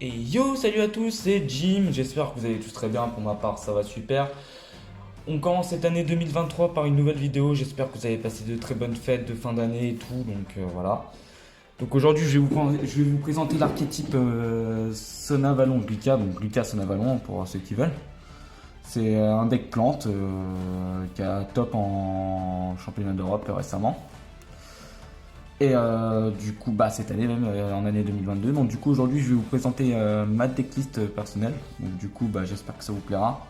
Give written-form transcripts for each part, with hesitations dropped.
Et yo, salut à tous, c'est Jim. J'espère que vous allez tous très bien. Pour ma part, ça va super. On commence cette année 2023 par une nouvelle vidéo. J'espère que vous avez passé de très bonnes fêtes de fin d'année et tout. Donc voilà. Donc aujourd'hui, je vais vous présenter l'archétype Sona Valon Rika. Donc Rika Sona Valon pour ceux qui veulent. C'est un deck plante qui a top en championnat d'Europe récemment. Et du coup, cette année même, en année 2022. Donc du coup, aujourd'hui, je vais vous présenter ma decklist personnelle. Donc du coup, j'espère que ça vous plaira.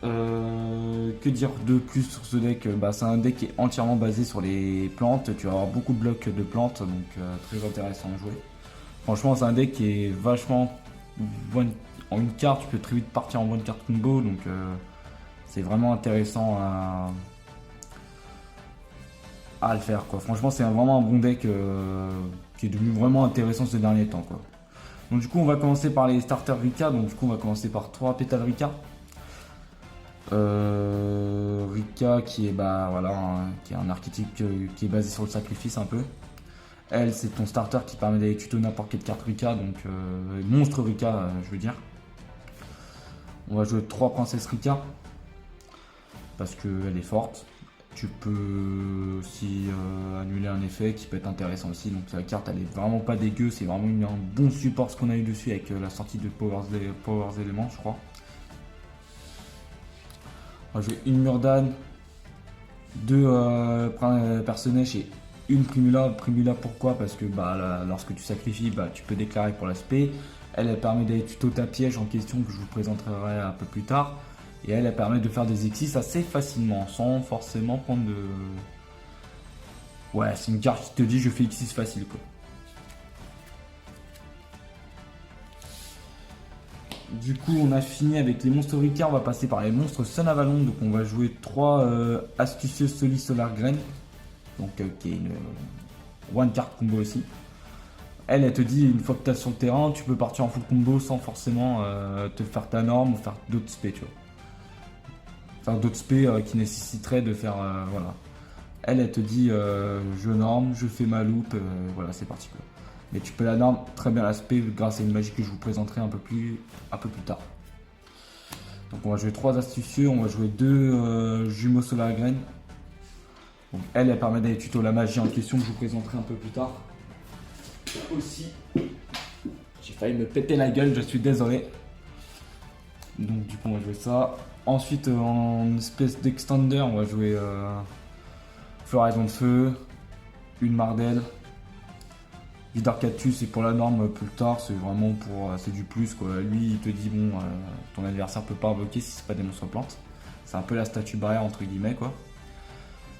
Que dire de plus sur ce deck? C'est un deck qui est entièrement basé sur les plantes. Tu vas avoir beaucoup de blocs de plantes, donc très intéressant à jouer. Franchement, c'est un deck qui est vachement en une carte. Tu peux très vite partir en one card combo, donc c'est vraiment intéressant à le faire quoi. Franchement, c'est vraiment un bon deck qui est devenu vraiment intéressant ces derniers temps quoi. Donc du coup, on va commencer par les starters Rika. Donc du coup, on va commencer par 3 pétales Rika. Rika qui est qui est un archétype qui est basé sur le sacrifice un peu. Elle, c'est ton starter qui permet d'aller tuto n'importe quelle carte Rika, donc monstre Rika, je veux dire. On va jouer 3 princesses Rika parce qu'elle est forte. Tu peux aussi annuler un effet qui peut être intéressant aussi. Donc la carte elle est vraiment pas dégueu, c'est vraiment un bon support ce qu'on a eu dessus avec la sortie de Powers Element je crois. On va jouer une Murdan, 2 Personnage et une Primula. Primula pourquoi? Parce que lorsque tu sacrifies, tu peux déclarer pour l'aspect. Elle permet d'aller tuto ta piège en question que je vous présenterai un peu plus tard. Et elle permet de faire des exis assez facilement, sans forcément prendre de... Ouais, c'est une carte qui te dit je fais exis facile quoi. Du coup, on a fini avec les monstres Rika, on va passer par les monstres Sun Avalon. Donc on va jouer 3 astucieuses Soli Solar Grain. Donc qui est une one card combo aussi. Elle te dit une fois que tu es sur le terrain, tu peux partir en full combo sans forcément te faire ta norme ou faire d'autres spés, tu vois. Faire d'autres spés qui nécessiteraient de faire voilà. Elle te dit je norme, je fais ma loupe, voilà c'est parti quoi. Mais tu peux la norme très bien l'aspect grâce à une magie que je vous présenterai un peu plus tard. Donc on va jouer 3 astucieux, on va jouer 2 jumeaux Solar Grain. Donc elle permet d'aller tuto la magie en question que je vous présenterai un peu plus tard. Aussi, j'ai failli me péter la gueule, je suis désolé. Donc du coup on va jouer ça. Ensuite en espèce d'extender on va jouer Floraison de Feu, une Mardel, du Dark Cactus et pour la norme plus tard c'est vraiment pour c'est du plus quoi. Lui il te dit bon ton adversaire peut pas invoquer si c'est pas des monstres plantes. C'est un peu la statue barrière entre guillemets quoi.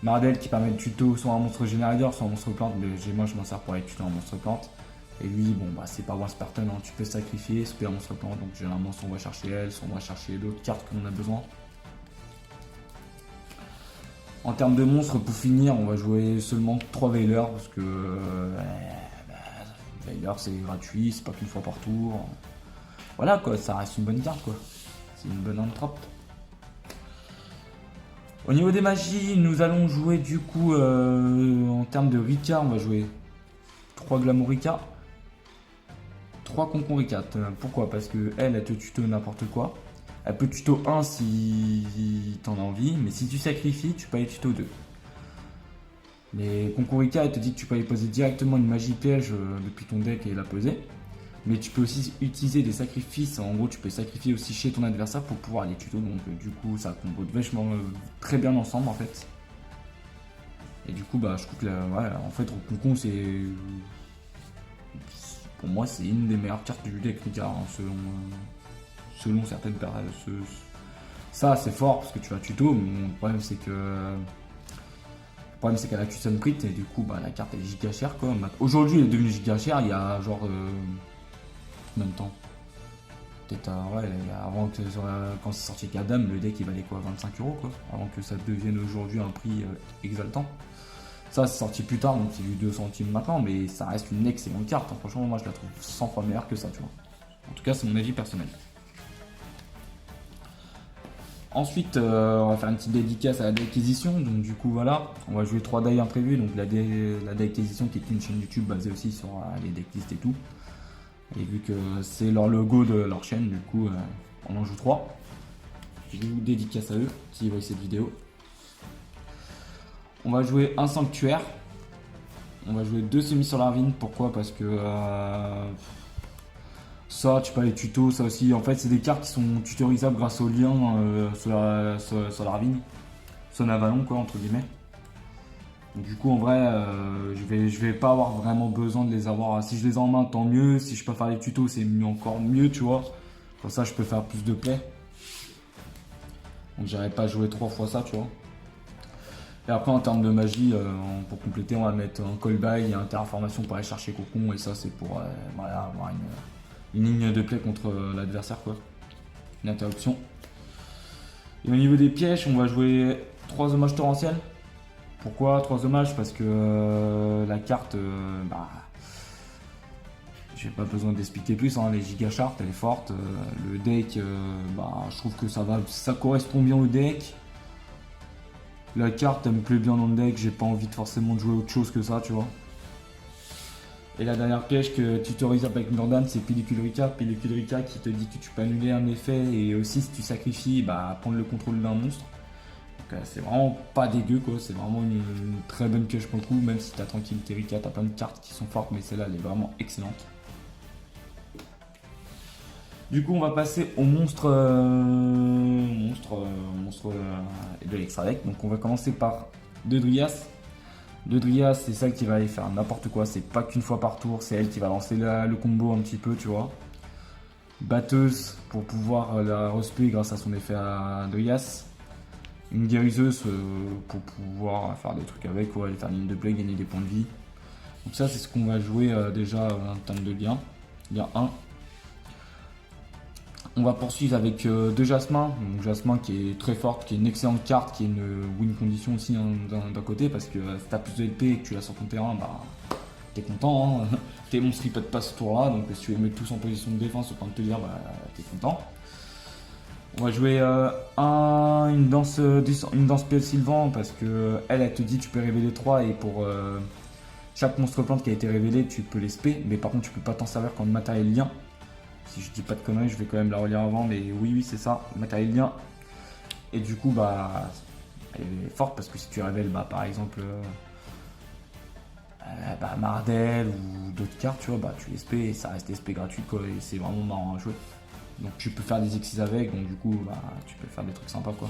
Mardel qui permet de tuto soit un monstre générateur soit un monstre plante, mais moi je m'en sers pour aller tuto un monstre plante. Et lui c'est pas One Spartan, hein. Tu peux sacrifier, spé un monstre plante, donc généralement soit on va chercher elle, soit on va chercher d'autres cartes que l'on a besoin. En termes de monstres, pour finir, on va jouer seulement 3 Veilers parce que Veiler c'est gratuit, c'est pas qu'une fois par tour. Voilà quoi, ça reste une bonne carte quoi. C'est une bonne entrap. Au niveau des magies, nous allons jouer du coup en termes de Rika, on va jouer 3 Glamour Rika, 3 Concon Rika. Pourquoi? Parce que elle te tuto n'importe quoi. Elle peut tuto 1 si t'en as envie, mais si tu sacrifies, tu peux aller tuto 2. Les Concon Rika, elle te dit que tu peux aller poser directement une magie piège depuis ton deck et la poser. Mais tu peux aussi utiliser des sacrifices, en gros tu peux sacrifier aussi chez ton adversaire pour pouvoir les tuto, donc du coup ça combo vachement très bien ensemble en fait. Et du coup je trouve que en fait Concon c'est... Pour moi c'est une des meilleures cartes du deck Rika, hein, selon certaines personnes. Ça c'est fort parce que tu vas tuto, mais le problème c'est que... Le problème c'est qu'elle a custom crit et du coup la carte elle est giga chère quoi. Aujourd'hui elle est devenue giga chère, il y a genre... Combien de temps? Peut-être avant que quand c'est sorti avec Adam, le deck il valait quoi, 25 € quoi, avant que ça devienne aujourd'hui un prix exaltant. Ça c'est sorti plus tard donc c'est du 2 centimes maintenant, mais ça reste une excellente carte, hein. Franchement moi je la trouve 100 fois meilleure que ça, tu vois. En tout cas c'est mon avis personnel. Ensuite on va faire une petite dédicace à la Deckquisition, donc du coup voilà, on va jouer 3 die imprévus, donc la Deckquisition qui est une chaîne YouTube basée aussi sur les decklists et tout. Et vu que c'est leur logo de leur chaîne, du coup, on en joue 3. Je vous dédicace à eux s'ils voient cette vidéo. On va jouer un sanctuaire. On va jouer 2 semi-solar-vine. Pourquoi? Parce que ça, tu peux les tutos, ça aussi. En fait, c'est des cartes qui sont tutorisables grâce au lien solar-vine. Son avalon, quoi, entre guillemets. Donc, du coup, en vrai, je vais pas avoir vraiment besoin de les avoir. Si je les ai en main, tant mieux. Si je peux faire les tutos, c'est encore mieux, tu vois. Comme ça, je peux faire plus de play. Donc, j'aurais pas joué 3 fois ça, tu vois. Et après, en termes de magie, pour compléter, on va mettre un call by et un terraformation pour aller chercher Cocon. Et ça, c'est pour voilà, avoir une ligne de play contre l'adversaire, quoi. Une interruption. Et au niveau des pièges, on va jouer 3 hommages torrentiels. Pourquoi 3 hommages? Parce que la carte, j'ai pas besoin d'expliquer plus, hein, les giga charts, elle est forte. Le deck, je trouve que ça correspond bien au deck. La carte, elle me plaît bien dans le deck, j'ai pas envie de forcément de jouer autre chose que ça, tu vois. Et la dernière piège que tutorise avec Nordan, c'est Pellicule Rica. Pellicule Rica qui te dit que tu peux annuler un effet et aussi si tu sacrifies, prendre le contrôle d'un monstre. Donc c'est vraiment pas dégueu, quoi. C'est vraiment une très bonne pioche pour le coup, même si t'as Tranquillité Rica, t'as plein de cartes qui sont fortes, mais celle-là elle est vraiment excellente. Du coup, on va passer au monstre de l'extra deck. Donc, on va commencer par deux Dryas. Deux Dryas, c'est celle qui va aller faire n'importe quoi. C'est pas qu'une fois par tour, c'est elle qui va lancer le combo un petit peu, tu vois. Batteuse pour pouvoir la respect grâce à son effet à Dryas. Une guériseuse pour pouvoir faire des trucs avec, quoi, aller faire une ligne de play, gagner des points de vie. Donc, ça, c'est ce qu'on va jouer déjà en termes de lien. Lien 1. On va poursuivre avec deux Jasmin. Donc Jasmin qui est très forte, qui est une excellente carte, qui est une win condition aussi d'un côté, parce que si t'as plus de LP et que tu l'as sur ton terrain, t'es content. Hein. Tes monstres ils peuvent pas ce tour là, donc si tu les mets tous en position de défense, autant te dire, t'es content. On va jouer une danse Pelle Sylvan, parce que elle te dit tu peux révéler 3 et pour chaque monstre plante qui a été révélé, tu peux les spé, mais par contre tu peux pas t'en servir comme matériel lien. Si je dis pas de conneries, je vais quand même la relire avant, mais oui, c'est ça, matériel lien. Et du coup, elle est forte parce que si tu révèles, par exemple, Mardel ou d'autres cartes, tu vois, tu les SP et ça reste SP gratuit, quoi, et c'est vraiment marrant à jouer. Donc tu peux faire des exis avec, donc du coup, tu peux faire des trucs sympas, quoi.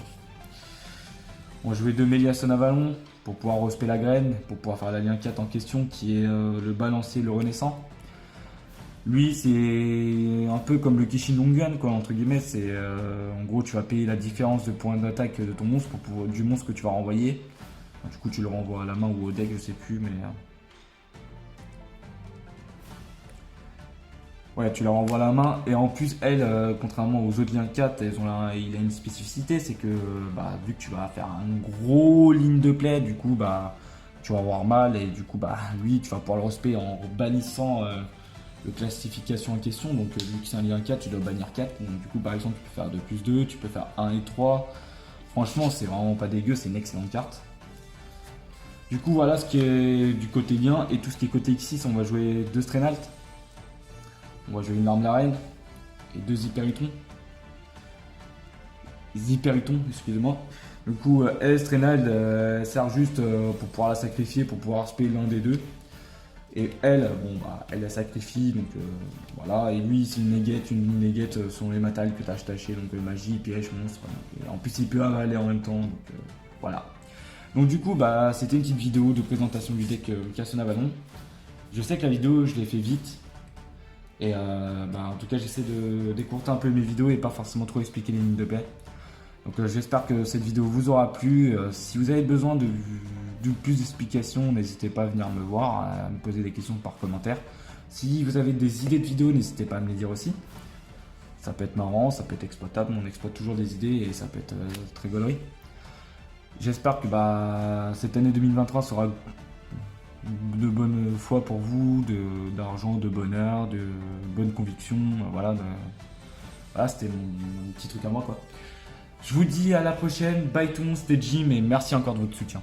On va jouer 2 Méliason Avalon pour pouvoir respect la graine, pour pouvoir faire la lien 4 en question, qui est le balancier, le renaissant. Lui, c'est un peu comme le Kishin Longuan, quoi, entre guillemets. C'est en gros, tu vas payer la différence de points d'attaque de ton monstre du monstre que tu vas renvoyer. Du coup, tu le renvoies à la main ou au deck, je sais plus, mais ouais, tu la renvoies à la main. Et en plus, elle, contrairement aux autres liens 4, il a une spécificité, c'est que vu que tu vas faire un gros ligne de play, du coup, tu vas avoir mal et du coup, lui, tu vas pouvoir le respect en bannissant. Le classification en question, donc vu que c'est un lien 4, tu dois bannir 4, donc du coup par exemple tu peux faire 2+2, tu peux faire 1 et 3, franchement c'est vraiment pas dégueu, c'est une excellente carte. Du coup voilà ce qui est du côté lien, et tout ce qui est côté X6, on va jouer 2 Strenalt, on va jouer une arme la reine, et 2 Hyperiton, excusez-moi. Du coup Strenalt sert juste pour pouvoir la sacrifier, pour pouvoir spé l'un des deux. Et elle, elle la sacrifie, donc voilà. Et lui, c'est une negate sont les matériels que tu as achetés, donc magie, piège, monstre. Et en plus, il peut avaler en même temps, donc voilà. Donc du coup, c'était une petite vidéo de présentation du deck Casson Avalon. Je sais que la vidéo, je l'ai fait vite. Et en tout cas, j'essaie de décourter un peu mes vidéos et pas forcément trop expliquer les lignes de play. Donc j'espère que cette vidéo vous aura plu. Si vous avez besoin de plus d'explications, n'hésitez pas à venir me voir, à me poser des questions par commentaire. Si vous avez des idées de vidéos, n'hésitez pas à me les dire aussi. Ça peut être marrant, ça peut être exploitable, on exploite toujours des idées et ça peut être très gaulerie. J'espère que cette année 2023 sera de bonne foi pour vous, d'argent, de bonheur, de bonne conviction. Voilà, c'était mon petit truc à moi, quoi. Je vous dis à la prochaine, bye tout le monde, c'était Jim et merci encore de votre soutien.